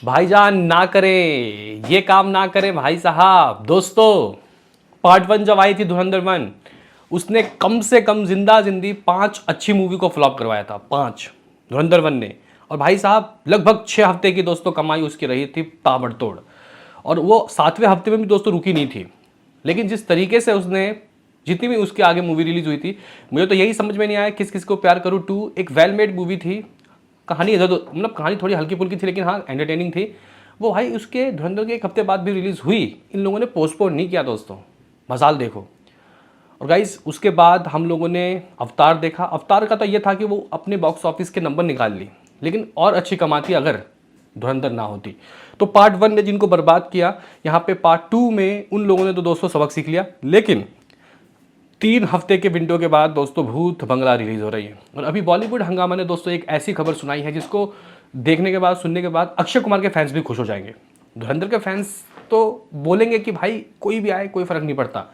भाईजान ना करें, ये काम ना करें भाई साहब। दोस्तों, पार्ट 1 जब आई थी धुरंधर 1, उसने कम से कम जिंदा जिंदी 5 अच्छी मूवी को फ्लॉप करवाया था। 5 धुरंधर 1 ने। और भाई साहब लगभग 6 हफ्ते की दोस्तों कमाई उसकी रही थी ताबड़तोड़। और वो 7वें हफ्ते में भी दोस्तों रुकी नहीं थी। लेकिन जिस तरीके से उसने जितनी भी उसके आगे मूवी रिलीज हुई थी, मुझे तो यही समझ में नहीं आया किस किस को प्यार करूँ 2 एक वेल मेड मूवी थी। कहानी इधर मतलब कहानी थोड़ी हल्की फुल्की थी, लेकिन हाँ एंटरटेनिंग थी वो। भाई उसके धुरंधर के 1 हफ्ते बाद भी रिलीज़ हुई। इन लोगों ने पोस्टपोन नहीं किया दोस्तों, मजाल देखो। और गाइस उसके बाद हम लोगों ने अवतार देखा। अवतार का तो ये था कि वो अपने बॉक्स ऑफिस के नंबर निकाल ली, लेकिन और अच्छी कमाती अगर धुरंधर ना होती। तो पार्ट 1 ने जिनको बर्बाद किया, यहाँ पे पार्ट 2 में उन लोगों ने तो दोस्तों सबक सीख लिया। लेकिन 3 हफ्ते के विंडो के बाद दोस्तों भूत बंगला रिलीज हो रही है। और अभी बॉलीवुड हंगामा ने दोस्तों एक ऐसी खबर सुनाई है जिसको देखने के बाद, सुनने के बाद अक्षय कुमार के फैंस भी खुश हो जाएंगे। धुरंधर के फैंस तो बोलेंगे कि भाई कोई भी आए कोई फर्क नहीं पड़ता,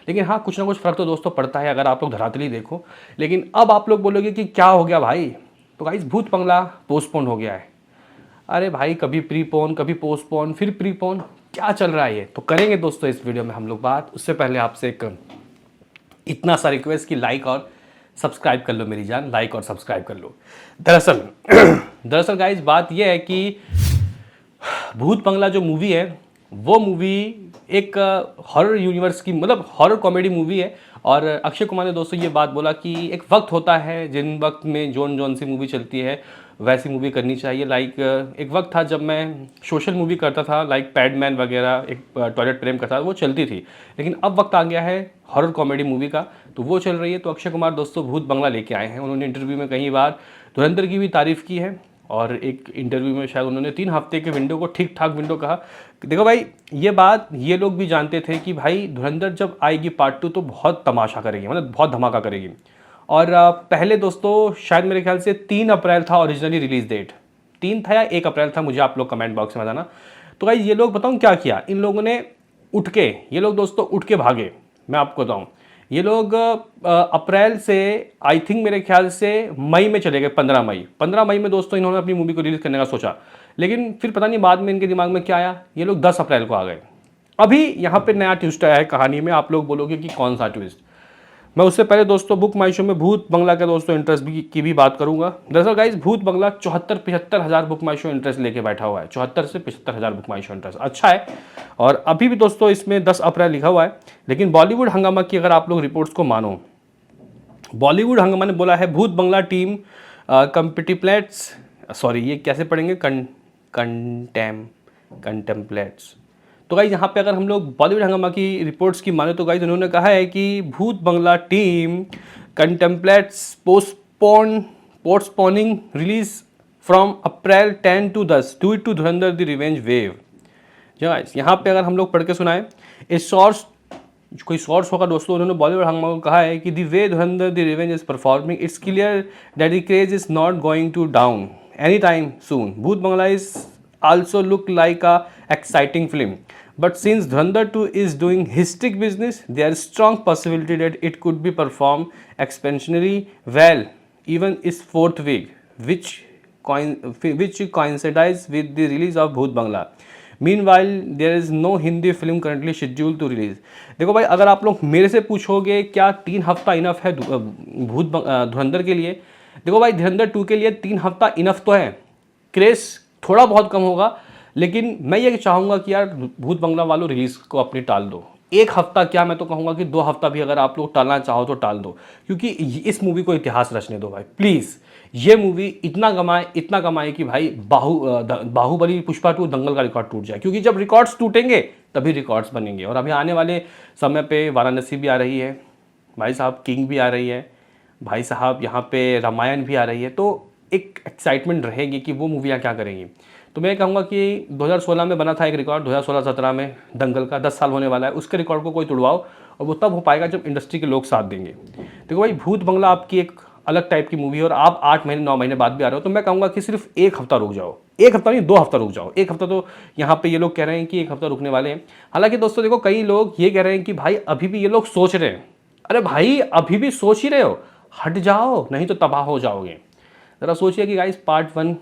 लेकिन हाँ कुछ ना कुछ फर्क तो दोस्तों पड़ता है अगर आप लोग धरातली देखो। लेकिन अब आप लोग बोलोगे कि क्या हो गया भाई, तो गाइस भूत बंगला पोस्टपोन हो गया है। अरे भाई कभी प्रीपोन कभी पोस्टपोन फिर प्रीपोन, क्या चल रहा है ये, तो करेंगे दोस्तों इस वीडियो में हम लोग बात। उससे पहले आपसे एक इतना सा रिक्वेस्ट कि लाइक और सब्सक्राइब कर लो मेरी जान, लाइक और सब्सक्राइब कर लो। दरअसल गाइस बात यह है कि भूत बंगला जो मूवी है वो मूवी एक हॉरर यूनिवर्स की मतलब हॉरर कॉमेडी मूवी है। और अक्षय कुमार ने दोस्तों ये बात बोला कि एक वक्त होता है जिन वक्त में जोन जोन सी मूवी चलती है वैसी मूवी करनी चाहिए। लाइक एक वक्त था जब मैं सोशल मूवी करता था, लाइक पैडमैन वगैरह, एक टॉयलेट प्रेम का था, वो चलती थी। लेकिन अब वक्त आ गया है हॉरर कॉमेडी मूवी का, तो वो चल रही है। तो अक्षय कुमार दोस्तों भूत बंगला लेके आए हैं। उन्होंने इंटरव्यू में कई बार धुरंधर की भी तारीफ़ की है, और एक इंटरव्यू में शायद उन्होंने 3 हफ्ते के विंडो को ठीक ठाक विंडो कहा। देखो भाई ये बात ये लोग भी जानते थे कि भाई धुरंधर जब आएगी पार्ट 2 तो बहुत तमाशा करेगी, मतलब बहुत धमाका करेगी। और पहले दोस्तों शायद मेरे ख्याल से 3 अप्रैल था ओरिजिनली रिलीज डेट, 3 था या 1 अप्रैल था, मुझे आप लोग कमेंट बॉक्स में बताना। तो भाई ये लोग बताऊँ क्या किया इन लोगों ने, उठ के ये लोग दोस्तों उठ के भागे। मैं आपको बताऊँ ये लोग अप्रैल से आई थिंक मेरे ख्याल से मई में चले गए, 15 मई में दोस्तों इन्होंने अपनी मूवी को रिलीज़ करने का सोचा। लेकिन फिर पता नहीं बाद में इनके दिमाग में क्या आया, ये लोग 10 अप्रैल को आ गए। अभी यहाँ पे नया ट्विस्ट आया है कहानी में, आप लोग बोलोगे कि कौन सा ट्विस्ट। मैं उससे पहले दोस्तों बुक माई शो में भूत बंगला के दोस्तों इंटरेस्ट की भी बात करूंगा। दरअसल गाइस भूत बंगला 74-75 हज़ार बुक माई शो इंटरेस्ट लेके बैठा हुआ है। 74 से 75 हज़ार बुक माई शो इंटरेस्ट अच्छा है। और अभी भी दोस्तों इसमें 10 अप्रैल लिखा हुआ है। लेकिन बॉलीवुड हंगामा की अगर आप लोग रिपोर्ट्स को मानो, बॉलीवुड हंगामा ने बोला है भूत बंगला टीम कंपिटिप्लेट्स, सॉरी ये कैसे पढ़ेंगे, कंटेम्पलेट्स। तो गाइज यहाँ पे अगर हम लोग बॉलीवुड हंगामा की रिपोर्ट्स की माने तो गाइज उन्होंने कहा है कि Bhoot Bangla team contemplates postponing release from April 10 to 10 do it to Dhurandhar the revenge wave. यहाँ पे अगर हम लोग पढ़ के सुनाए, इस सोर्स कोई सोर्स होगा दोस्तों, उन्होंने बॉलीवुड हंगामा को कहा है कि the way Dhurandhar the revenge is performing it's clear that the craze is not going to down any time soon. Bhoot Bangla is also look like a exciting film, but since Dhurandhar 2 is doing historic business, there is strong possibility that it could be performed expansionally well even its 4th week, which coincides with the release of Bhoot Bangla. Meanwhile, there is no Hindi film currently scheduled to release. देखो भाई अगर आप लोग मेरे से पूछोगे क्या 3 हफ्ता इनफ है धुरंधर के लिए, देखो भाई धुरंधर 2 के लिए 3 हफ्ता इनफ तो है। क्रेज थोड़ा बहुत कम होगा, लेकिन मैं ये चाहूँगा कि यार भूत बंगला वालों रिलीज़ को अपनी टाल दो। 1 हफ्ता क्या, मैं तो कहूँगा कि 2 हफ्ता भी अगर आप लोग टालना चाहो तो टाल दो, क्योंकि इस मूवी को इतिहास रचने दो भाई प्लीज़। ये मूवी इतना कमाए कि भाई बाहुबली, पुष्पा 2, दंगल का रिकॉर्ड टूट जाए, क्योंकि जब रिकॉर्ड्स टूटेंगे तभी रिकॉर्ड्स बनेंगे। और अभी आने वाले समय पे वाराणसी भी आ रही है भाई साहब, किंग भी आ रही है भाई साहब, यहाँ पे रामायण भी आ रही है, तो एक एक्साइटमेंट रहेगी कि वो मूवियाँ क्या करेंगी। तो मैं कहूँगा कि 2016 में बना था एक रिकॉर्ड, 2016-17 में दंगल का 10 साल होने वाला है, उसके रिकॉर्ड को कोई तोड़वाओ, और वो तब हो पाएगा जब इंडस्ट्री के लोग साथ देंगे। देखो भाई भूत बंगला आपकी एक अलग टाइप की मूवी है, और आप 8 महीने 9 महीने बाद भी आ रहे हो, तो मैं कहूँगा कि सिर्फ 1 हफ्ता रुक जाओ। 1 हफ्ता नहीं, 2 हफ्ता रुक जाओ। 1 हफ्ता तो यहाँ पे ये लोग कह रहे हैं कि 1 हफ्ता रुकने वाले हैं। हालांकि दोस्तों देखो कई लोग ये कह रहे हैं कि भाई अभी भी ये लोग सोच रहे हैं। अरे भाई अभी भी सोच ही रहे हो, हट जाओ नहीं तो तबाह हो जाओगे। ज़रा सोचिए कि गाइस पार्ट 1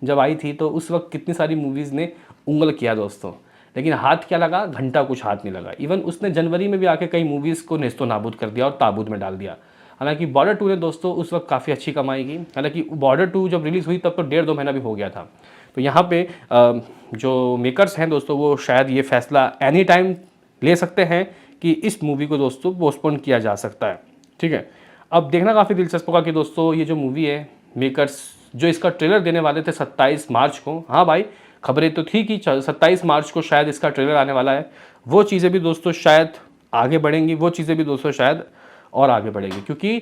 जब आई थी तो उस वक्त कितनी सारी मूवीज़ ने उंगल किया दोस्तों, लेकिन हाथ क्या लगा, घंटा कुछ हाथ नहीं लगा। इवन उसने जनवरी में भी आके कई मूवीज़ को नेस्तो नाबूद कर दिया और ताबूत में डाल दिया। हालांकि बॉर्डर 2 ने दोस्तों उस वक्त काफ़ी अच्छी कमाई की। हालांकि बॉर्डर 2 जब रिलीज़ हुई तब तो 1.5-2 महीना भी हो गया था। तो यहाँ पे जो मेकर्स हैं दोस्तों वो शायद ये फैसला एनी टाइम ले सकते हैं कि इस मूवी को दोस्तों पोस्टपोन किया जा सकता है। ठीक है, अब देखना काफ़ी दिलचस्प होगा कि दोस्तों ये जो मूवी है, मेकर्स जो इसका ट्रेलर देने वाले थे 27 मार्च को, हाँ भाई खबरें तो थी कि 27 मार्च को शायद इसका ट्रेलर आने वाला है, वो चीज़ें भी दोस्तों शायद आगे बढ़ेंगी, वो चीज़ें भी दोस्तों शायद और आगे बढ़ेगी। क्योंकि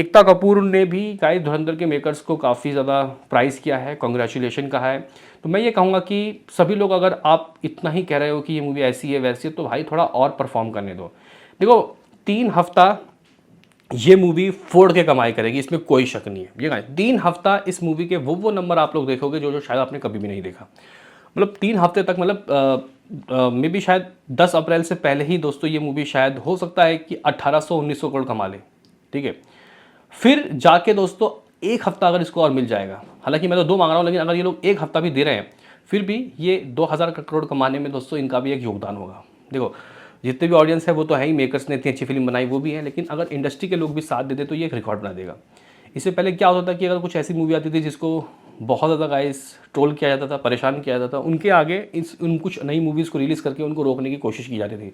एकता कपूर ने भी गाइस धुरंधर के मेकर्स को काफ़ी ज़्यादा प्राइज़ किया है, कॉन्ग्रेचुलेशन कहा है। तो मैं ये कहूँगा कि सभी लोग, अगर आप इतना ही कह रहे हो कि ये मूवी ऐसी है वैसी है, तो भाई थोड़ा और परफॉर्म करने दो। देखो 3 हफ्ता ये मूवी फोड़ के कमाई करेगी, इसमें कोई शक नहीं है। ये गाइस 3 हफ्ता इस मूवी के वो नंबर आप लोग देखोगे जो शायद आपने कभी भी नहीं देखा। मतलब 3 हफ्ते तक, मतलब मे बी शायद 10 अप्रैल से पहले ही दोस्तों ये मूवी शायद हो सकता है कि 1800-1900 करोड़ कमा ले। ठीक है, फिर जाके दोस्तों 1 हफ्ता अगर इसको और मिल जाएगा, हालांकि मैं तो 2 मांग रहा हूँ, लेकिन अगर ये लोग 1 हफ्ता भी दे रहे हैं फिर भी ये 2000 करोड़ कमाने में दोस्तों इनका भी एक योगदान होगा। देखो जितने भी ऑडियंस है वो तो है ही, मेकर्स ने इतनी अच्छी फिल्म बनाई वो भी है, लेकिन अगर इंडस्ट्री के लोग भी साथ देते तो ये एक रिकॉर्ड बना देगा। इससे पहले क्या होता था कि अगर कुछ ऐसी मूवी आती थी जिसको बहुत ज़्यादा गाइस ट्रोल किया जाता था, परेशान किया जाता था, उनके आगे उन कुछ नई मूवीज़ को रिलीज़ करके उनको रोकने की कोशिश की जाती थी।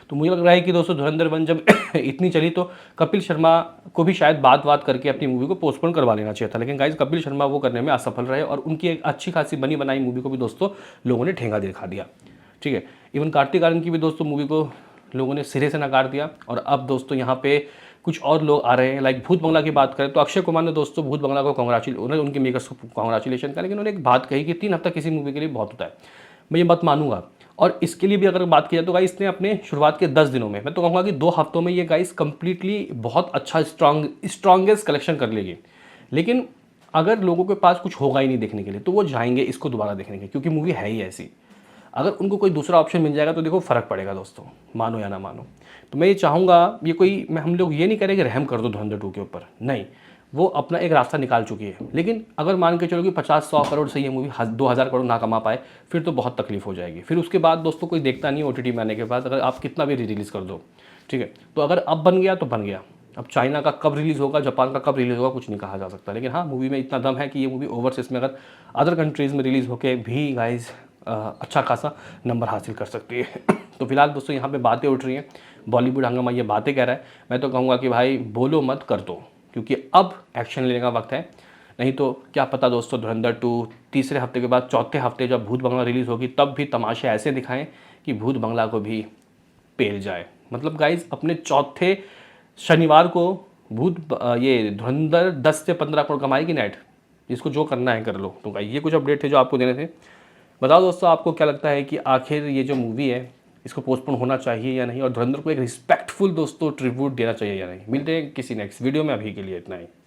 तो मुझे लग रहा है कि दोस्तों धुरंधर 1 जब इतनी चली तो कपिल शर्मा को भी शायद बात करके अपनी मूवी को पोस्टपोन करवा लेना चाहिए था, लेकिन गाइस कपिल शर्मा वो करने में असफल रहे और उनकी एक अच्छी खासी बनी बनाई मूवी को भी दोस्तों लोगों ने ठेंगा दिखा दिया। ठीक है, इवन कार्तिक आर्यन की भी दोस्तों मूवी को लोगों ने सिरे से नकार दिया। और अब दोस्तों यहाँ पे कुछ और लोग आ रहे हैं, लाइक भूत बंगला की बात करें तो अक्षय कुमार ने दोस्तों भूत बंगला को उन्हें उनके मेकर्स को कॉन्ग्रेचुलेशन कहा, लेकिन उन्होंने एक बात कही कि 3 हफ्ता किसी मूवी के लिए बहुत होता है। मैं ये बात मानूंगा, और इसके लिए भी अगर बात की जाए तो गाइस इसने अपने शुरुआत के 10 दिनों में, मैं तो कहूँगा कि 2 हफ्तों में ये गाइस कंप्लीटली बहुत अच्छा स्ट्रॉन्गेस्ट कलेक्शन कर लेगी। लेकिन अगर लोगों के पास कुछ होगा ही नहीं देखने के लिए तो वो जाएंगे इसको दोबारा देखने के, क्योंकि मूवी है ही ऐसी। अगर उनको कोई दूसरा ऑप्शन मिल जाएगा तो देखो फ़र्क पड़ेगा दोस्तों, मानो या ना मानो। तो मैं ये चाहूँगा, ये कोई हम लोग ये नहीं कह रहे कि रहम कर दो धुरंधर 2 के ऊपर, नहीं, वो अपना एक रास्ता निकाल चुकी है। लेकिन अगर मान के चलो कि 50-100 करोड़ से ये मूवी 2000 करोड़ ना कमा पाए फिर तो बहुत तकलीफ हो जाएगी। फिर उसके बाद दोस्तों कोई देखता नहीं OTT में आने के बाद, अगर आप कितना भी रिलीज़ कर दो। ठीक है, तो अगर अब बन गया तो बन गया। अब चाइना का कब रिलीज़ होगा, जापान का कब रिलीज़ होगा, कुछ नहीं कहा जा सकता। लेकिन हाँ, मूवी में इतना दम है कि ये मूवी ओवरसीज़ में अगर अदर कंट्रीज़ में रिलीज़ होकर भी गाइज अच्छा खासा नंबर हासिल कर सकती है। तो फिलहाल दोस्तों यहाँ पे बातें उठ रही हैं, बॉलीवुड हंगामा ये बातें कह रहा है। मैं तो कहूँगा कि भाई बोलो मत कर दो, क्योंकि अब एक्शन लेने का वक्त है। नहीं तो क्या पता दोस्तों धुरंधर 2 तीसरे हफ्ते के बाद चौथे हफ्ते जब भूत बंगला रिलीज़ होगी तब भी तमाशे ऐसे दिखाएं कि भूत बंगला को भी पेल जाए। मतलब गाइज अपने चौथे शनिवार को ये धुरंधर 10 से 15 करोड़ कमाएगी नेट, जिसको जो करना है कर लो। तो गाइस ये कुछ अपडेट थे जो आपको देने थे। बताओ दोस्तों आपको क्या लगता है कि आखिर ये जो मूवी है इसको पोस्टपोन होना चाहिए या नहीं, और धुरंधर को एक रिस्पेक्टफुल दोस्तों ट्रिब्यूट देना चाहिए या नहीं। मिलते हैं किसी नेक्स्ट वीडियो में, अभी के लिए इतना ही।